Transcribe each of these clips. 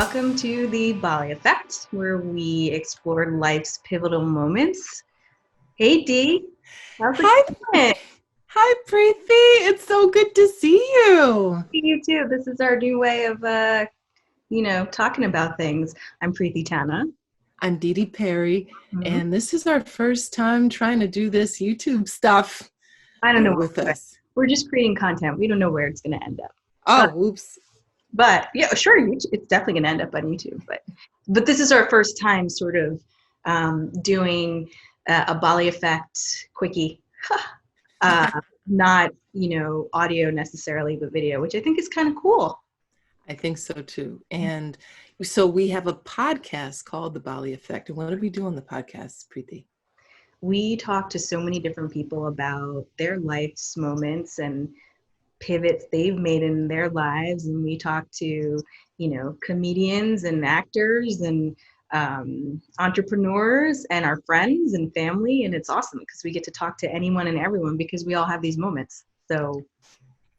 Welcome to the Bali Effect, where we explore life's pivotal moments. Hey, Dee, how's it Hi, going? hi, Preeti. It's so good to see you. You too. This is our new way of, talking about things. I'm Priti Tana. I'm Dee Dee Perry, Mhm. and this is our first time trying to do this YouTube stuff I don't know what with we're doing. us. We're just creating content. We don't know where it's going to end up. Uh, Oh, oops. but yeah, sure, it's definitely going to end up on YouTube. But this is our first time sort of doing a Bali Effect quickie. uh, Not audio necessarily, but video, which I think is kind of cool. I think so too. And so we have a podcast called The Bali Effect. And what do we do on the podcast, Preeti? We talk to so many different people about their life's moments and pivots they've made in their lives, and we talk to comedians and actors and entrepreneurs and our friends and family, and it's awesome because we get to talk to anyone and everyone because we all have these moments. So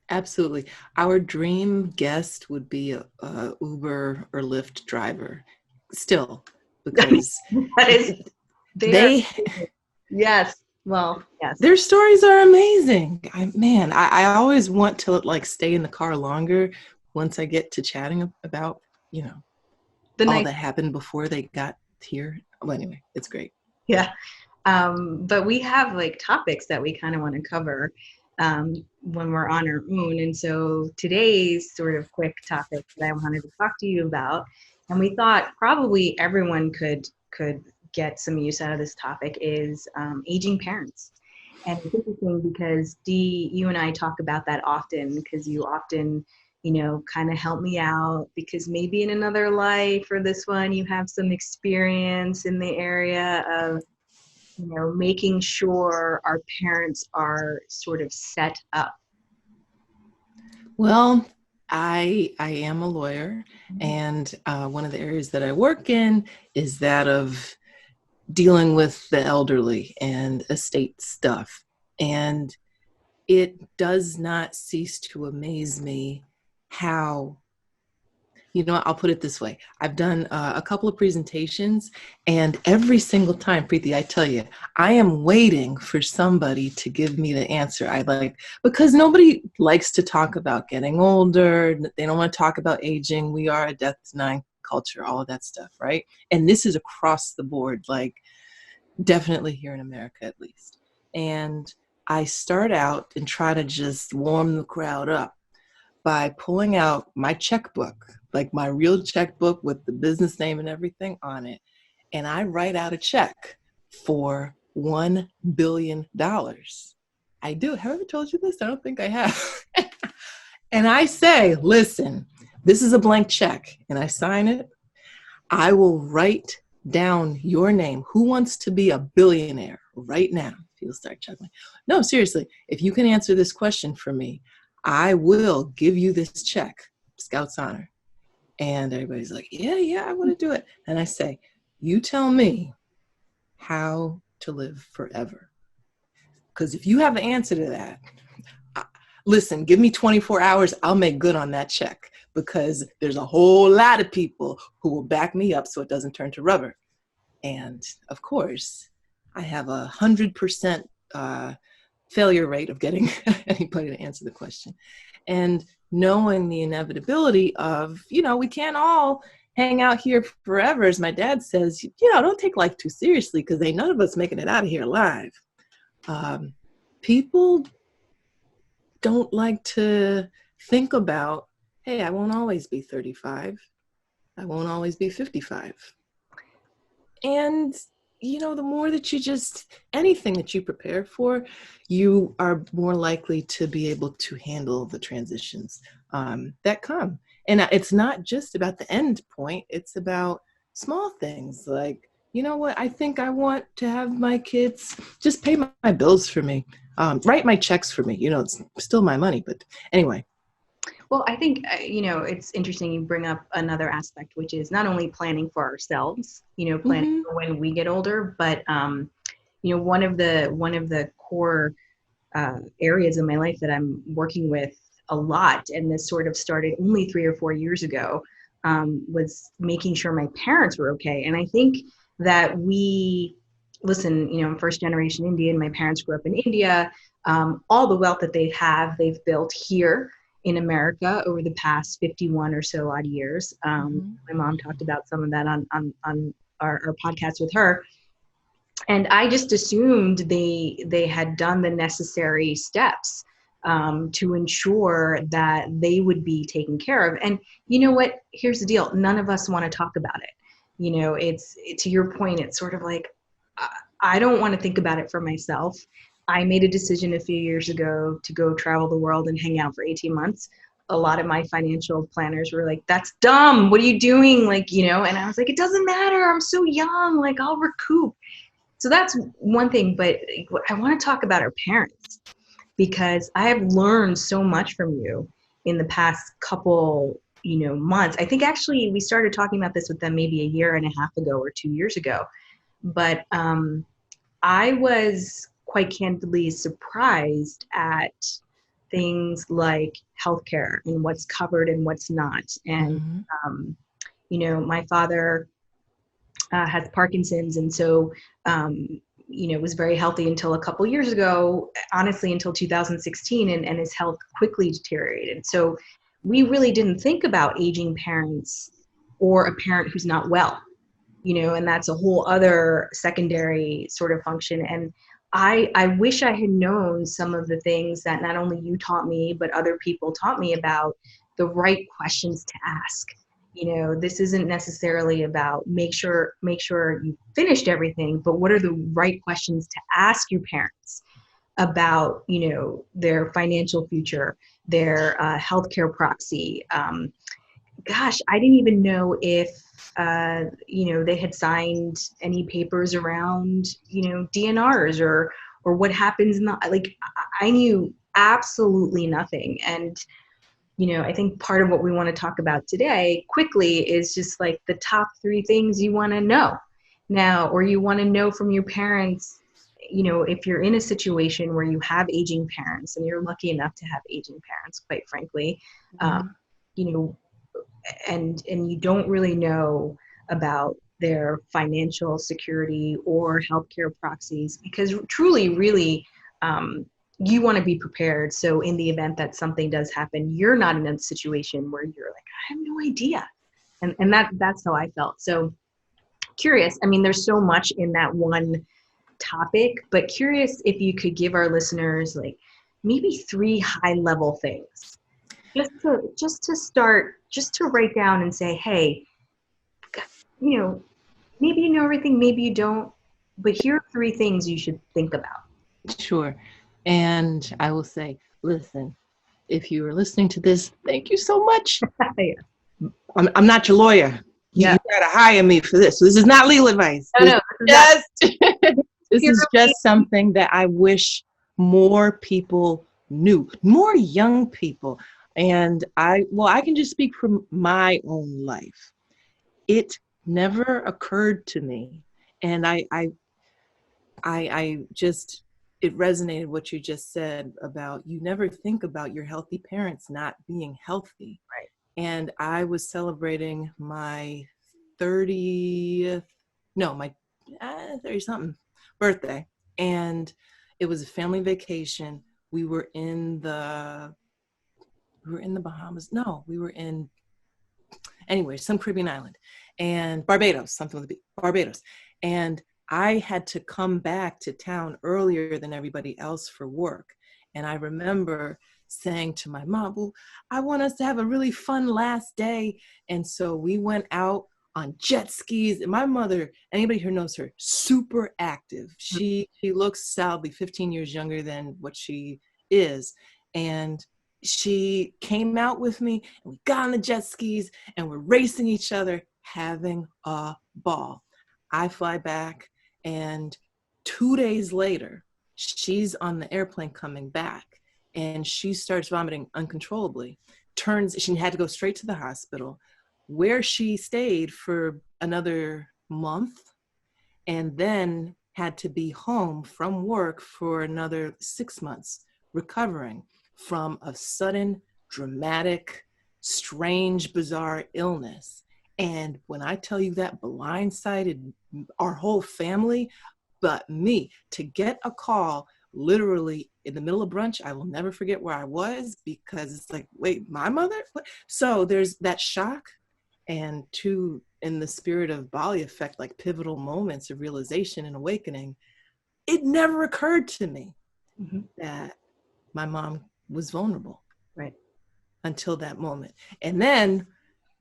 Absolutely. Our dream guest would be a Uber or Lyft driver still, because that is they are. they Yes. Well, yes. their stories are amazing. I always want to stay in the car longer once I get to chatting about, The all night. that happened before they got here. Well, anyway, it's great. Yeah. But we have like topics that we kind of want to cover when we're on our own. And so today's sort of quick topic that I wanted to talk to you about, and we thought probably everyone could get some use out of this topic, is aging parents. And it's interesting because Dee, you and I talk about that often because you often, kind of help me out because maybe in another life or this one, you have some experience in the area of, making sure our parents are sort of set up. Well, I am a lawyer, and one of the areas that I work in is that of dealing with the elderly and estate stuff. And it does not cease to amaze me how, I'll put it this way. I've done a couple of presentations, and every single time, Preeti, I tell you, I am waiting for somebody to give me the answer I like, because nobody likes to talk about getting older. They don't want to talk about aging. We are a death denying culture, all of that stuff, right? And this is across the board, like definitely here in America at least. And I start out and try to just warm the crowd up by pulling out my checkbook, like my real checkbook with the business name and everything on it. And I write out a check for $1 billion. I do. Have I ever told you this? I don't think I have. And I say, listen, this is a blank check. And I sign it. I will write down your name. Who wants to be a billionaire right now? People start chuckling. No, seriously, if you can answer this question for me, I will give you this check, Scout's honor. And everybody's like, yeah, I want to do it. And I say, you tell me how to live forever. Because if you have the answer to that, listen, give me 24 hours, I'll make good on that check, because there's a whole lot of people who will back me up so it doesn't turn to rubber. And of course, I have 100% failure rate of getting anybody to answer the question. And knowing the inevitability of, we can't all hang out here forever, as my dad says, don't take life too seriously, because ain't none of us making it out of here alive. People don't like to think about, hey, I won't always be 35. I won't always be 55. And, the more that anything that you prepare for, you are more likely to be able to handle the transitions that come. And it's not just about the end point. It's about small things like, you know what, I think I want to have my kids just pay my bills for me, write my checks for me. It's still my money, but anyway. Well, I think, it's interesting you bring up another aspect, which is not only planning for ourselves, planning Mm-hmm. for when we get older, but, one of the core areas of my life that I'm working with a lot, and this sort of started only 3 or 4 years ago, was making sure my parents were okay. And I think that listen, I'm first generation Indian. My parents grew up in India. All the wealth that they've built here in America over the past 51 or so odd years. My mom talked about some of that on our podcast with her. And I just assumed they had done the necessary steps to ensure that they would be taken care of. And you know what? Here's the deal: none of us want to talk about it. It's to your point. It's sort of like I don't want to think about it for myself. I made a decision a few years ago to go travel the world and hang out for 18 months. A lot of my financial planners were like, "That's dumb. What are you doing?" And I was like, "It doesn't matter. I'm so young. Like, I'll recoup." So that's one thing, but I want to talk about our parents because I have learned so much from you in the past couple, months. I think actually we started talking about this with them maybe a year and a half ago or 2 years ago. But I was quite candidly surprised at things like healthcare and what's covered and what's not. And, my father has Parkinson's, and so was very healthy until a couple years ago, honestly until 2016, and his health quickly deteriorated. So we really didn't think about aging parents or a parent who's not well, and that's a whole other secondary sort of function. And I wish I had known some of the things that not only you taught me, but other people taught me about the right questions to ask. This isn't necessarily about make sure you finished everything, but what are the right questions to ask your parents about, their financial future, their healthcare proxy. Gosh, I didn't even know if, they had signed any papers around, DNRs or what happens in I knew absolutely nothing. And I think part of what we want to talk about today quickly is just like the top 3 things you want to know now, or you want to know from your parents, if you're in a situation where you have aging parents, and you're lucky enough to have aging parents, quite frankly, and you don't really know about their financial security or healthcare proxies, because truly, really, you want to be prepared. So in the event that something does happen, you're not in a situation where you're like, I have no idea. And that's how I felt. So curious. I mean, there's so much in that one topic, but curious if you could give our listeners like maybe 3 high level things just to start, just to write down and say, hey, maybe you know everything, maybe you don't, but here are 3 things you should think about. Sure. And I will say, listen, if you are listening to this, thank you so much. Yeah. I'm not your lawyer. You got to hire me for this. So this is not legal advice. No, This is just something that I wish more people knew, more young people. And I can just speak from my own life. It never occurred to me. And I just, it resonated what you just said about you never think about your healthy parents not being healthy. Right. And I was celebrating my 30 something birthday. And it was a family vacation. We were in the Bahamas. No, we were in, anyway, some Caribbean island, and Barbados, Barbados. And I had to come back to town earlier than everybody else for work. And I remember saying to my mom, well, I want us to have a really fun last day. And so we went out on jet skis. And my mother, anybody who knows her, super active. She looks sadly 15 years younger than what she is. And she came out with me, and we got on the jet skis, and we're racing each other, having a ball. I fly back, and 2 days later, she's on the airplane coming back, and she starts vomiting uncontrollably. She had to go straight to the hospital, where she stayed for another month, and then had to be home from work for another 6 months, recovering from a sudden, dramatic strange, bizarre illness. And when I tell you that blindsided our whole family, but me, to get a call literally in the middle of brunch, I will never forget where I was, because it's like, wait, my mother? What? So there's that shock, and two, in the spirit of Bali Effect, like pivotal moments of realization and awakening, it never occurred to me that my mom was vulnerable, Right. until that moment. And then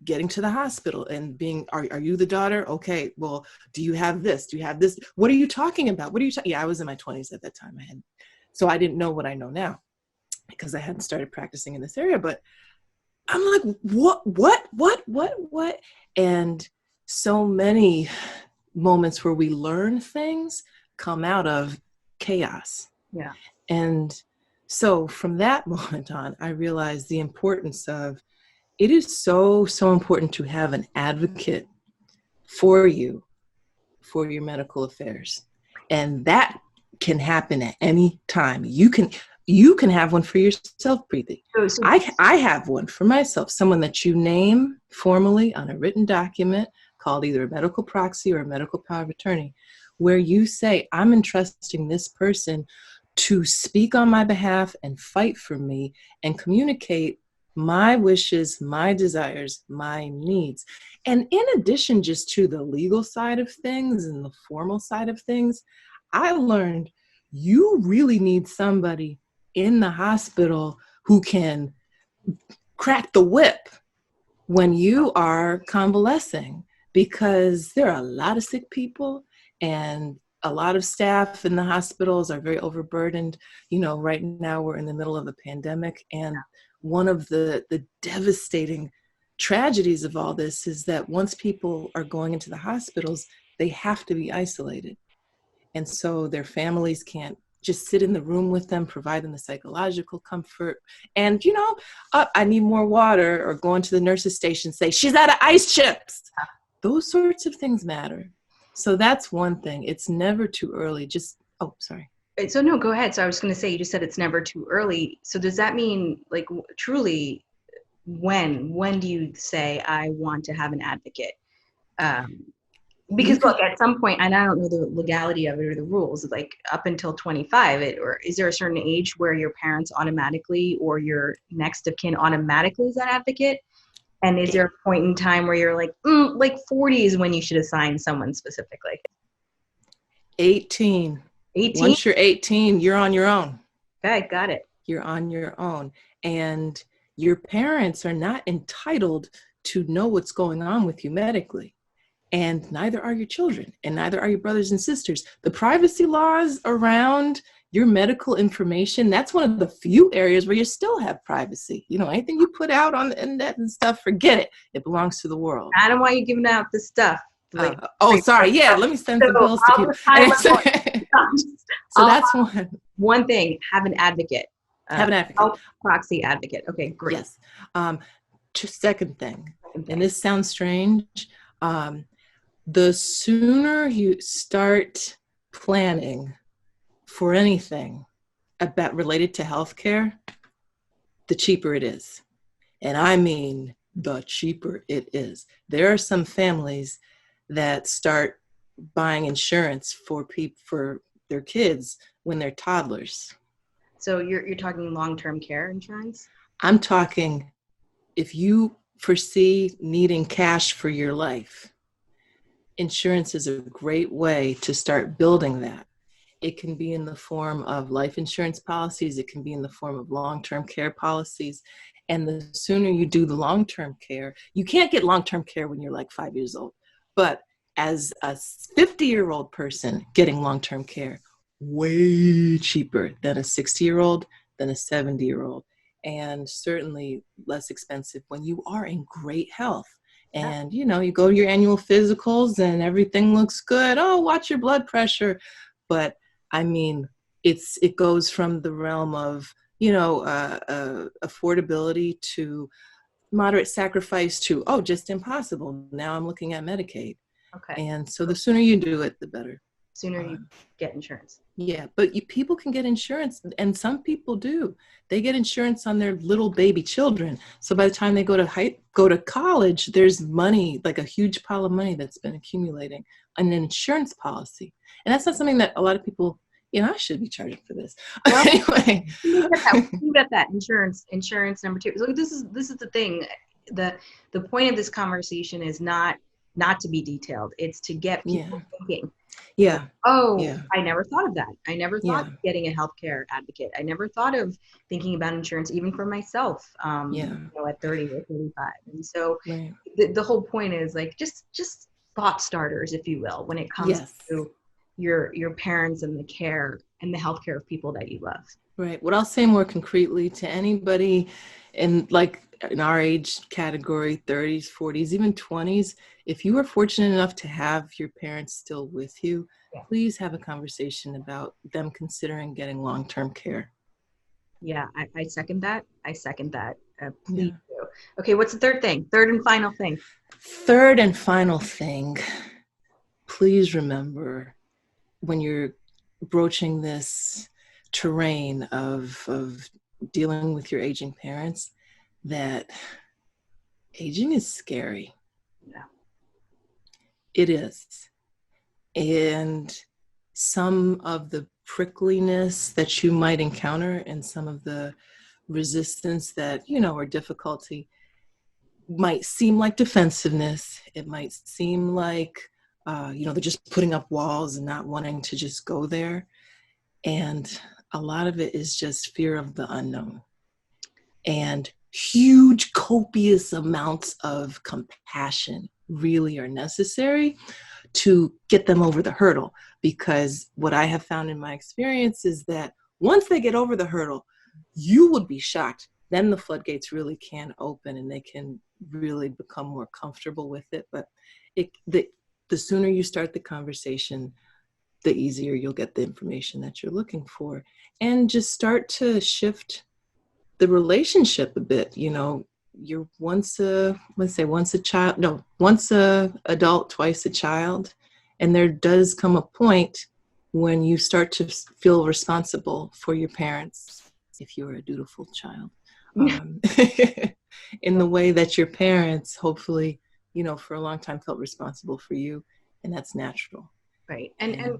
getting to the hospital and being, are you the daughter? Okay, well, do you have this? Do you have this? What are you talking about? What are you talking? Yeah, I was in my 20s at that time. So I didn't know what I know now, because I hadn't started practicing in this area. But I'm like, what? And so many moments where we learn things come out of chaos. Yeah. And so from that moment on, I realized the importance of, it is so, so important to have an advocate for you, for your medical affairs. And that can happen at any time. You can have one for yourself, Priti. I have one for myself, someone that you name formally on a written document called either a medical proxy or a medical power of attorney, where you say, I'm entrusting this person to speak on my behalf and fight for me and communicate my wishes, my desires, my needs. And in addition, just to the legal side of things and the formal side of things, I learned you really need somebody in the hospital who can crack the whip when you are convalescing, because there are a lot of sick people, and a lot of staff in the hospitals are very overburdened. You know, right now we're in the middle of a pandemic, and one of the devastating tragedies of all this is that once people are going into the hospitals, they have to be isolated. And so their families can't just sit in the room with them, provide them the psychological comfort. And, I need more water, or go into the nurse's station, say, she's out of ice chips. Those sorts of things matter. So that's one thing. It's never too early. Sorry. So no, go ahead. So I was going to say, you just said it's never too early. So does that mean, like, truly, when do you say, I want to have an advocate? Because look, at some point, and I don't know the legality of it or the rules, like up until 25, or is there a certain age where your parents automatically, or your next of kin automatically is an advocate? And is there a point in time where you're like 40 is when you should assign someone specifically? 18. 18? Once you're 18, you're on your own. Okay, got it. You're on your own. And your parents are not entitled to know what's going on with you medically. And neither are your children, and neither are your brothers and sisters. The privacy laws around your medical information, that's one of the few areas where you still have privacy. Anything you put out on the internet and stuff, forget it. It belongs to the world. I don't want you giving out the stuff. Sorry. Yeah, let me send some bills to people. So that's one. One thing, have an advocate. Have an advocate. Health proxy advocate. Okay, great. Yes. Second thing, and this sounds strange, the sooner you start planning for anything related to healthcare, the cheaper it is. And I mean, the cheaper it is. There are some families that start buying insurance for their kids when they're toddlers. So you're talking long-term care insurance? I'm talking, if you foresee needing cash for your life, insurance is a great way to start building that. It can be in the form of life insurance policies. It can be in the form of long-term care policies. And the sooner you do the long-term care, you can't get long-term care when you're like 5 years old. But as a 50-year-old person getting long-term care, way cheaper than a 60-year-old, than a 70-year-old, and certainly less expensive when you are in great health. And, you go to your annual physicals and everything looks good. Oh, watch your blood pressure. But I mean, it goes from the realm of, affordability to moderate sacrifice to, just impossible. Now I'm looking at Medicaid. Okay. And so the sooner you do it, the better. Sooner you get insurance. Yeah, but people can get insurance, and some people do. They get insurance on their little baby children. So by the time they go to college, there's money, like a huge pile of money that's been accumulating on an insurance policy. And that's not something that a lot of people, I should be charging for this. Well, Anyway. you get that insurance number two. So this is the thing. The point of this conversation is not to be detailed. It's to get Yeah. people thinking. Yeah. Oh, Yeah. I never thought of that. I never thought Yeah. of getting a healthcare advocate. I never thought of thinking about insurance, even for myself, Yeah. at 30 or 35. And so Right. the whole point is like just thought starters, if you will, when it comes Yes. to your parents and the care and the healthcare of people that you love. Right. What I'll say more concretely to anybody in our age category, 30s, 40s, even 20s, if you are fortunate enough to have your parents still with you, Yeah. please have a conversation about them considering getting long-term care. Yeah, I second that. I second that. Please Yeah. do. Okay, what's the third thing? Third and final thing. Third and final thing, please remember when you're broaching this terrain of dealing with your aging parents that aging is scary. Yeah. It is. And some of the prickliness that you might encounter and some of the resistance that, or difficulty might seem like defensiveness. It might seem like, they're just putting up walls and not wanting to just go there. And a lot of it is just fear of the unknown. And huge, copious amounts of compassion really are necessary to get them over the hurdle. Because what I have found in my experience is that once they get over the hurdle, you would be shocked. Then the floodgates really can open and they can really become more comfortable with it. But the sooner you start the conversation, the easier you'll get the information that you're looking for. And just start to shift the relationship a bit. You're once a adult, twice a child. And there does come a point when you start to feel responsible for your parents, if you're a dutiful child, in the way that your parents, hopefully, for a long time felt responsible for you. And that's natural. Right. And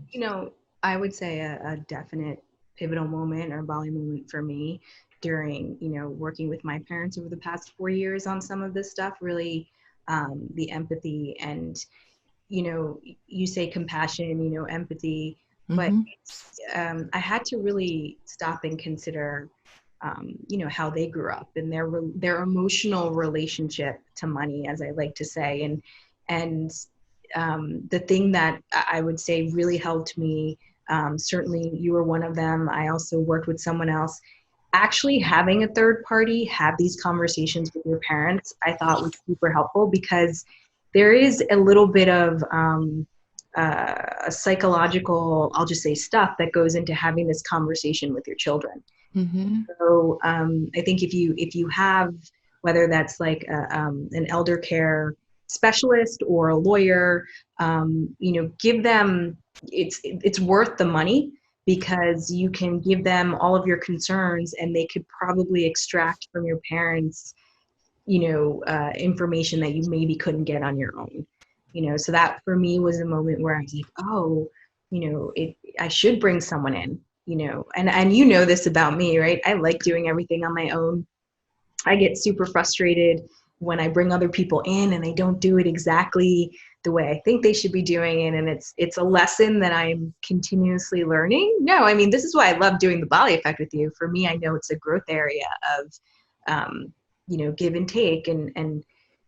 I would say a definite pivotal moment or Bali moment for me during, working with my parents over the past 4 years on some of this stuff, really the empathy and, you say compassion, empathy, but Mm-hmm. I had to really stop and consider, how they grew up and their emotional relationship to money, as I like to say. And the thing that I would say really helped me, certainly you were one of them. I also worked with someone else. Actually having a third party have these conversations with your parents, I thought was super helpful because there is a little bit of a psychological, I'll just say, stuff that goes into having this conversation with your children. Mm-hmm. So I think if you have, whether that's like an elder care specialist or a lawyer, give them, it's worth the money because you can give them all of your concerns and they could probably extract from your parents, information that you maybe couldn't get on your own. So that for me was a moment where I was like, oh, I should bring someone in, and this about me, right? I like doing everything on my own. I get super frustrated when I bring other people in and they don't do it exactly the way I think they should be doing it. And it's a lesson that I'm continuously learning. No, I mean, this is why I love doing the Bali Effect with you. For me, I know it's a growth area of, give and take. And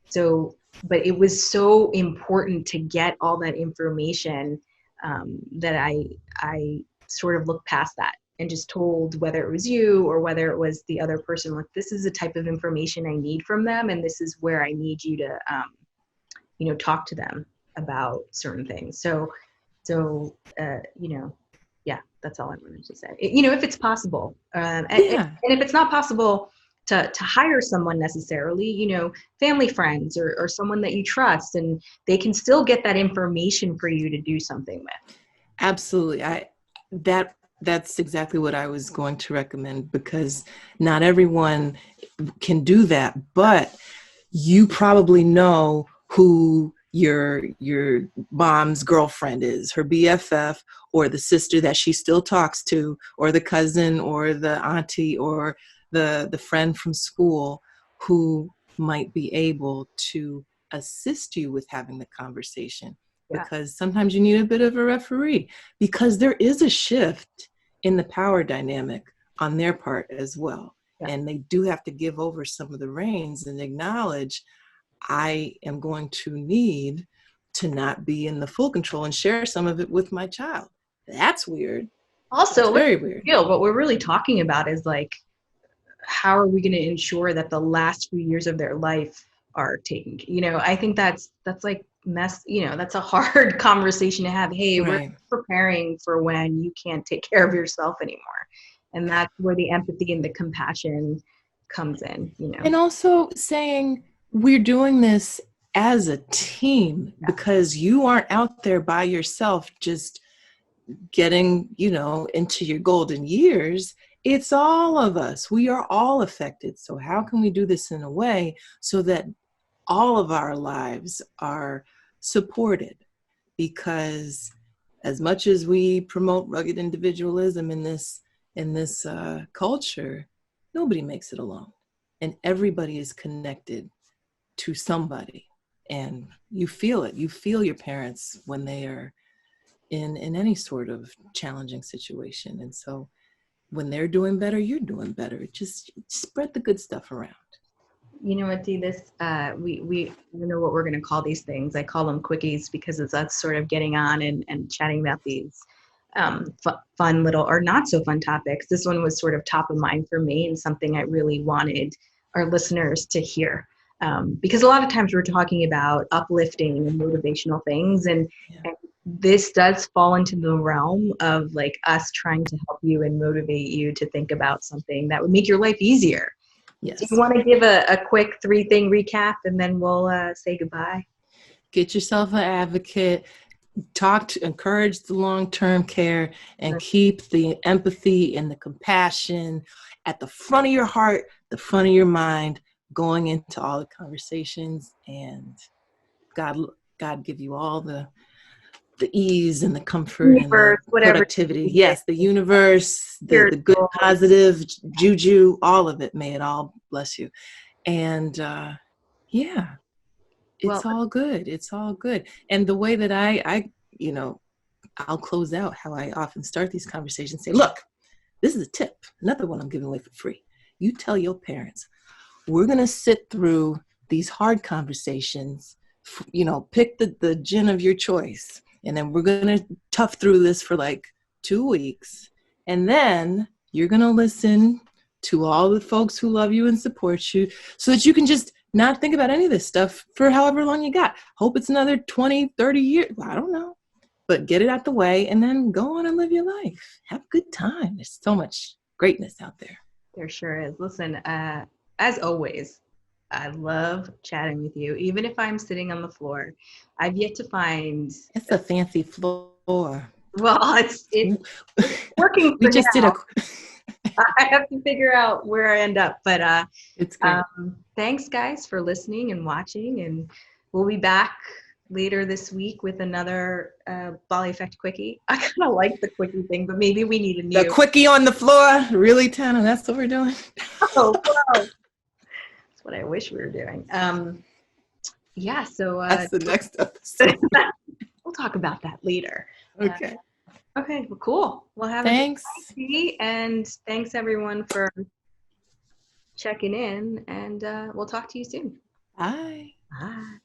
so, but it was so important to get all that information, that I sort of looked past that and just told, whether it was you or whether it was the other person, like, this is the type of information I need from them. And this is where I need you to, talk to them about certain things. So, yeah, that's all I wanted to say. If it's possible, Yeah. and if it's not possible to hire someone necessarily, family friends or someone that you trust, and they can still get that information for you to do something with. Absolutely. That That's exactly what I was going to recommend, because not everyone can do that, but you probably know who your mom's girlfriend is, her BFF, or the sister that she still talks to, or the cousin, or the auntie, or the friend from school who might be able to assist you with having the conversation. Yeah. Because sometimes you need a bit of a referee, because there is a shift in the power dynamic on their part as well. Yeah. And they do have to give over some of the reins and acknowledge, I am going to need to not be in the full control and share some of it with my child. That's weird. That's Also, let's very be weird. real. What we're really talking about is like, how are we going to ensure that the last few years of their life are taken? I think that's like that's a hard conversation to have. Hey, we're Right. preparing for when you can't take care of yourself anymore. And that's where the empathy and the compassion comes in. And also saying, we're doing this as a team, because you aren't out there by yourself just getting, into your golden years. It's all of us. We are all affected. So how can we do this in a way so that all of our lives are supported? Because as much as we promote rugged individualism in this culture, nobody makes it alone, and everybody is connected to somebody. And you feel it. You feel your parents when they are in any sort of challenging situation. And so when they're doing better, you're doing better. Just spread the good stuff around. You know what, Dee, this we don't know what we're going to call these things. I call them quickies because it's us sort of getting on and chatting about these fun little or not so fun topics. This one was sort of top of mind for me and something I really wanted our listeners to hear, because a lot of times we're talking about uplifting and motivational things, and this does fall into the realm of like us trying to help you and motivate you to think about something that would make your life easier. Do you Yes. want to give a quick 3-thing recap and then we'll say goodbye? Get yourself an advocate. Encourage the long-term care, and keep the empathy and the compassion at the front of your heart, the front of your mind, going into all the conversations. And God give you all the ease and the comfort and the Universe, whatever. productivity. Yes, the universe, the good, Spiritual. positive juju, all of it. May it all bless you. And yeah, Well, it's all good. It's all good. And the way that I'll close out how I often start these conversations, say, look, this is a tip. Another one I'm giving away for free. You tell your parents, we're going to sit through these hard conversations, pick the gin of your choice. And then we're going to tough through this for like 2 weeks. And then you're going to listen to all the folks who love you and support you, so that you can just not think about any of this stuff for however long you got. Hope it's another 20, 30 years. I don't know. But get it out the way and then go on and live your life. Have a good time. There's so much greatness out there. there sure is. Listen, as always, I love chatting with you, even if I'm sitting on the floor. I've yet to find, It's a fancy floor. well, it's working We for just did now. I have to figure out where I end up. But it's great. thanks, guys, for listening and watching. And we'll be back later this week with another Bali Effect Quickie. I kind of like the Quickie thing, but maybe we need a The new. quickie on the floor. Really, Tana? That's what we're doing? Oh, wow. That's what I wish we were doing. Yeah, so That's the next episode. we'll talk about that later. Okay. Okay, well, cool. Well, have Thanks. a good night, and thanks everyone for checking in, and we'll talk to you soon. Bye. Bye.